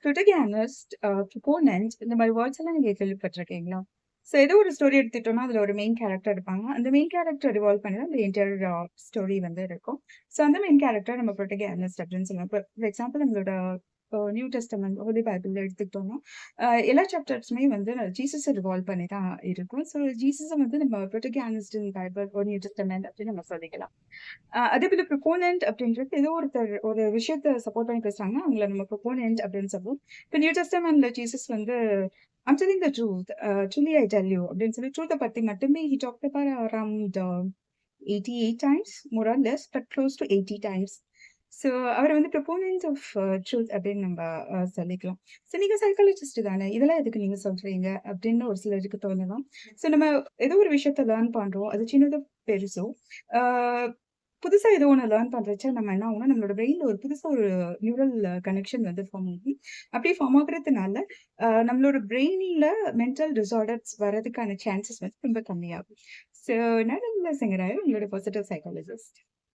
புரோட்டோகானிஸ்ட், ப்ரொபோனன்ட் இந்த மாரி வேர்ட்ஸ் எல்லாம் நீங்க கேள்விப்பட்டிருக்கீங்களா? ஸோ ஏதோ ஒரு ஸ்டோரி எடுத்துக்கிட்டோம்னா, அதுல ஒரு மெயின் கேரக்டர் இருப்பாங்க. அந்த மெயின் கேரக்டர் ரிவால்வ் பண்ணி தான் அந்த என்டையர் ஸ்டோரி வந்து இருக்கும். ஸோ அந்த மெயின் கேரக்டர் நம்ம புரோட்டோகானிஸ்ட் அப்படின்னு சொல்லுவோம். ஃபார் எக்ஸாம்பிள் நம்மளோட நியூ டெஸ்டமென்ட் ஹோலி பைபிள்ல எடுத்துக்கிட்டோம்னா, எல்லா சாப்டர்ஸுமே வந்து ஜீசஸ ரிவால்வ் பண்ணி தான் இருக்கும். ஸோ ஜீசஸ வந்து நம்ம புரோட்டோகானிஸ்ட் இன் பைபிள் ஒரு நியூ டெஸ்டமென்ட் அப்படின்னு நம்ம சொல்லிக்கலாம். அதேபோல ப்ரொபோனன்ட் அப்படின்றது ஏதோ ஒருத்தர் ஒரு விஷயத்த சப்போர்ட் பண்ணி பேசுறாங்கன்னா, அவங்கள நம்ம ப்ரொபோனன்ட் அப்படின்னு சொல்லுவோம். இப்ப நியூ டெஸ்டமென்ட்ல ஜீசஸ் வந்து I'm telling the truth, truly I tell you அப்படின்னு சொல்லி ட்ரூத்த பத்தி மட்டுமே he talked about around 88 times, more or less, but close to 80 times. So அவர வந்து ப்ரொபோனன்ட் ஆஃப் ட்ரூத் அப்படின்னு நம்ம சொல்லிக்கலாம். ஸோ நீங்க சைக்காலஜிஸ்ட் தானே, இதெல்லாம் எதுக்கு நீங்க சொல்றீங்க அப்படின்னு ஒரு சிலருக்கு தோணலாம். ஸோ நம்ம ஏதோ ஒரு விஷயத்த லேர்ன் பண்றோம். அது சின்னதோ பெருசோ, ஆ புதுசா ஏதோ ஒண்ணு லேர்ன் பண்றச்ச நம்ம என்ன ஆகும்னா, நம்மளோட பிரெயின்ல ஒரு புதுசா ஒரு நியூரல் கனெக்ஷன் வந்து ஃபார்ம் ஆகும். அப்படியே ஃபார்ம் ஆகுறதுனால, நம்மளோட பிரெயின்ல மென்டல் டிஸார்டர்ஸ் வரதுக்கான சான்சஸ் வந்து ரொம்ப கம்மியாகும். ஸோ நான் உங்களோட பாசிட்டிவ் சைக்காலஜிஸ்ட்.